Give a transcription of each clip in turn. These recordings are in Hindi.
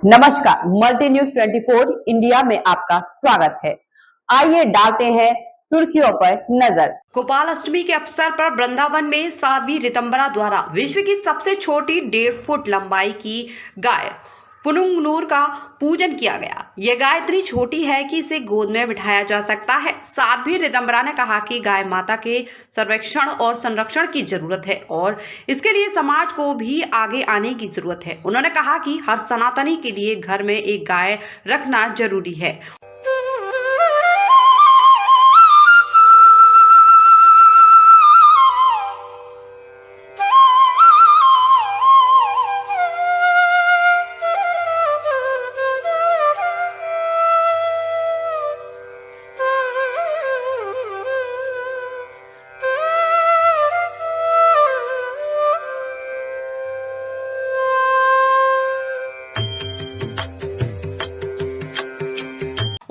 नमस्कार, मल्टी न्यूज 24 इंडिया में आपका स्वागत है। आइए डालते हैं सुर्खियों पर नजर। गोपाल अष्टमी के अवसर पर वृंदावन में साध्वी ऋतंबरा द्वारा विश्व की सबसे छोटी 1.5 फुट लंबाई की गाय पुनुंगनूर का पूजन किया गया। यह गाय इतनी छोटी है कि इसे गोद में बिठाया जा सकता है। साध्वी ऋतंबरा ने कहा कि गाय माता के सर्वेक्षण और संरक्षण की जरूरत है और इसके लिए समाज को भी आगे आने की जरूरत है। उन्होंने कहा कि हर सनातनी के लिए घर में एक गाय रखना जरूरी है।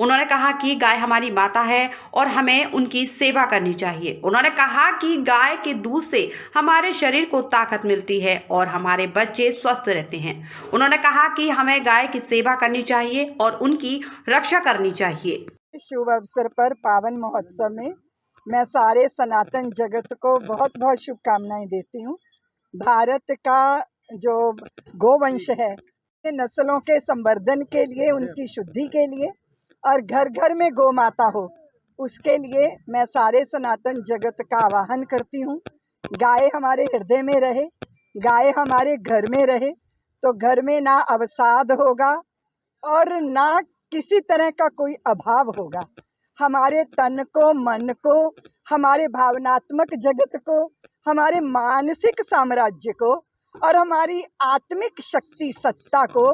उन्होंने कहा कि गाय हमारी माता है और हमें उनकी सेवा करनी चाहिए। उन्होंने कहा कि गाय के दूध से हमारे शरीर को ताकत मिलती है और हमारे बच्चे स्वस्थ रहते हैं। उन्होंने कहा कि हमें गाय की सेवा करनी चाहिए और उनकी रक्षा करनी चाहिए। शुभ अवसर पर पावन महोत्सव में मैं सारे सनातन जगत को बहुत बहुत शुभकामनाएं देती हूँ। भारत का जो गोवंश है, ये नस्लों के संवर्धन के लिए, उनकी शुद्धि के लिए और घर घर में गौ माता हो, उसके लिए मैं सारे सनातन जगत का आह्वान करती हूँ। गाय हमारे हृदय में रहे, गाय हमारे घर में रहे तो घर में ना अवसाद होगा और ना किसी तरह का कोई अभाव होगा। हमारे तन को, मन को, हमारे भावनात्मक जगत को, हमारे मानसिक साम्राज्य को और हमारी आत्मिक शक्ति सत्ता को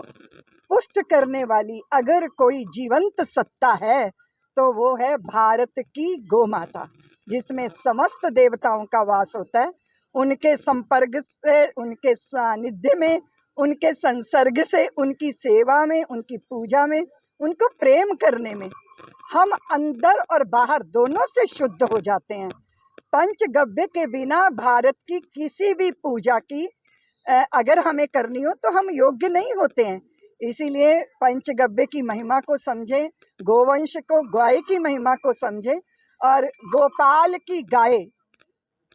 पुष्ट करने वाली अगर कोई जीवंत सत्ता है तो वो है भारत की गौ माता, जिसमें समस्त देवताओं का वास होता है। उनके संपर्क से, उनके सानिध्य में, उनके संसर्ग से, उनकी सेवा में, उनकी पूजा में, उनको प्रेम करने में हम अंदर और बाहर दोनों से शुद्ध हो जाते हैं। पंचगव्य के बिना भारत की किसी भी पूजा की अगर हमें करनी हो तो हम योग्य नहीं होते हैं। इसीलिए पंचगव्य की महिमा को समझें, गोवंश को, गाय की महिमा को समझें और गोपाल की गाय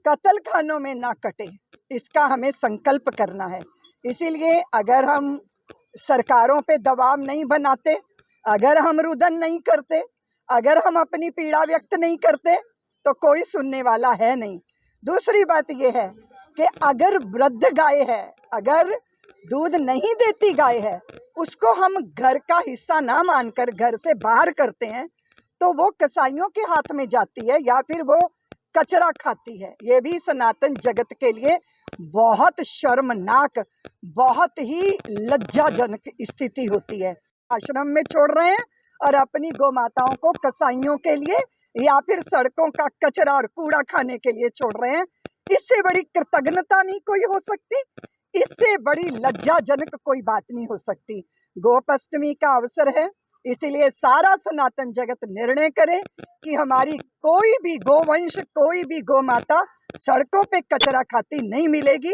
कत्ल खानों में ना कटे, इसका हमें संकल्प करना है। इसीलिए अगर हम सरकारों पे दबाव नहीं बनाते, अगर हम रुदन नहीं करते, अगर हम अपनी पीड़ा व्यक्त नहीं करते तो कोई सुनने वाला है नहीं। दूसरी बात यह है कि अगर वृद्ध गाय है, अगर दूध नहीं देती गाय है, उसको हम घर का हिस्सा ना मानकर घर से बाहर करते हैं तो वो कसाईयों के हाथ में जाती है या फिर वो कचरा खाती है। ये भी सनातन जगत के लिए बहुत शर्मनाक, बहुत ही लज्जाजनक स्थिति होती है। आश्रम में छोड़ रहे हैं और अपनी गौ माताओं को कसाईयों के लिए या फिर सड़कों का कचरा और कूड़ा खाने के लिए छोड़ रहे हैं। इससे बड़ी कृतज्ञता नहीं कोई हो सकती, इससे बड़ी लज्जाजनक कोई बात नहीं हो सकती। गोपाष्टमी का अवसर है, इसीलिए सारा सनातन जगत निर्णय करे कि हमारी कोई भी गोवंश, कोई भी गौ माता सड़कों पे कचरा खाती नहीं मिलेगी।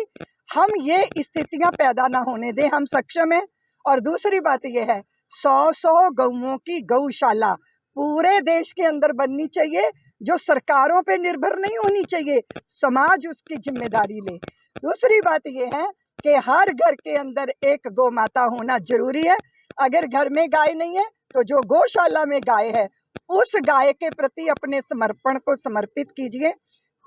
हम ये स्थितियां पैदा ना होने दें, हम सक्षम हैं। और दूसरी बात यह है, 100 गौओं की गौशाला पूरे देश के अंदर बननी चाहिए, जो सरकारों पे निर्भर नहीं होनी चाहिए, समाज उसकी जिम्मेदारी ले। दूसरी बात यह है कि हर घर के अंदर एक गौ माता होना जरूरी है। अगर घर में गाय नहीं है तो जो गौशाला में गाय है उस गाय के प्रति अपने समर्पण को समर्पित कीजिए।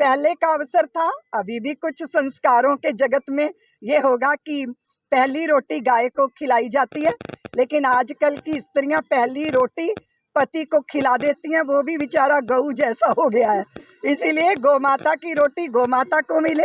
पहले का अवसर था, अभी भी कुछ संस्कारों के जगत में ये होगा कि पहली रोटी गाय को खिलाई जाती है, लेकिन आजकल की स्त्रियां पहली रोटी पति को खिला देती हैं, वो भी बेचारा गऊ जैसा हो गया है। इसीलिए गौ माता की रोटी गौ माता को मिले।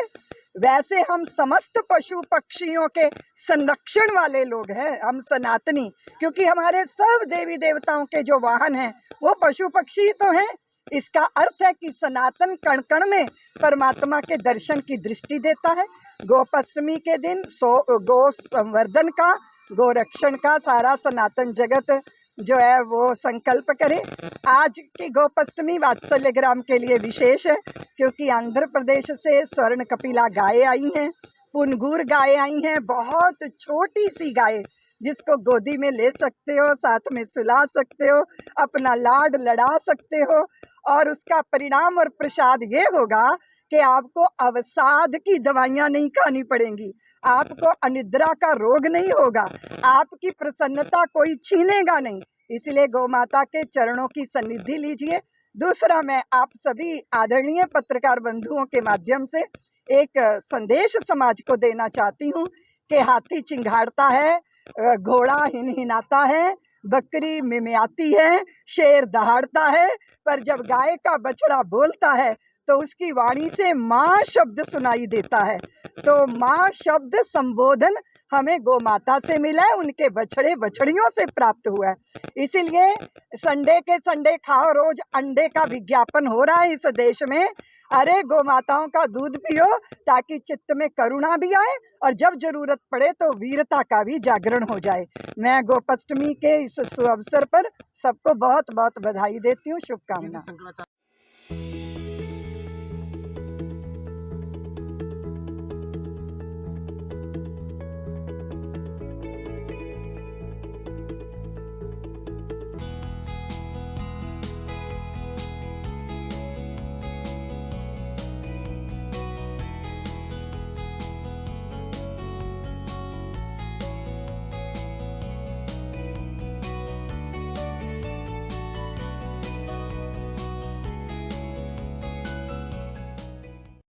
वैसे हम समस्त पशु पक्षियों के संरक्षण वाले लोग हैं, हम सनातनी, क्योंकि हमारे सब देवी देवताओं के जो वाहन हैं वो पशु पक्षी तो हैं। इसका अर्थ है कि सनातन कण कण में परमात्मा के दर्शन की दृष्टि देता है। गोपाष्टमी के दिन गो संवर्धन का, गो रक्षण का सारा सनातन जगत जो है वो संकल्प करे। आज की गोपाष्टमी वात्सल्य ग्राम के लिए विशेष है, क्योंकि आंध्र प्रदेश से स्वर्ण कपिला गाय आई हैं, पुनगूर गाय आई हैं, बहुत छोटी सी गाय जिसको गोदी में ले सकते हो, साथ में सुला सकते हो, अपना लाड लड़ा सकते हो, और उसका परिणाम और प्रसाद ये होगा कि आपको अवसाद की दवाइयाँ नहीं खानी पड़ेंगी, आपको अनिद्रा का रोग नहीं होगा, आपकी प्रसन्नता कोई छीनेगा नहीं। इसलिए गौ माता के चरणों की सन्निधि लीजिए। दूसरा, मैं आप सभी आदरणीय पत्रकार बंधुओं के माध्यम से एक संदेश समाज को देना चाहती हूँ कि हाथी चिंघाड़ता है, घोड़ा हिनहिनाता है, बकरी मिमियाती है, शेर दहाड़ता है, पर जब गाय का बछड़ा बोलता है तो उसकी वाणी से माँ शब्द सुनाई देता है। तो माँ शब्द संबोधन हमें गौ माता से मिला है, उनके बछड़े बछड़ियों से प्राप्त हुआ है। इसीलिए संडे के संडे खाओ रोज अंडे का विज्ञापन हो रहा है इस देश में। अरे गौ माताओं का दूध पियो ताकि चित्त में करुणा भी आए और जब जरूरत पड़े तो वीरता का भी जागरण हो जाए। मैं गोपाष्टमी के इस शुभ अवसर पर सबको बहुत बहुत बधाई देती हूँ, शुभकामनाएं।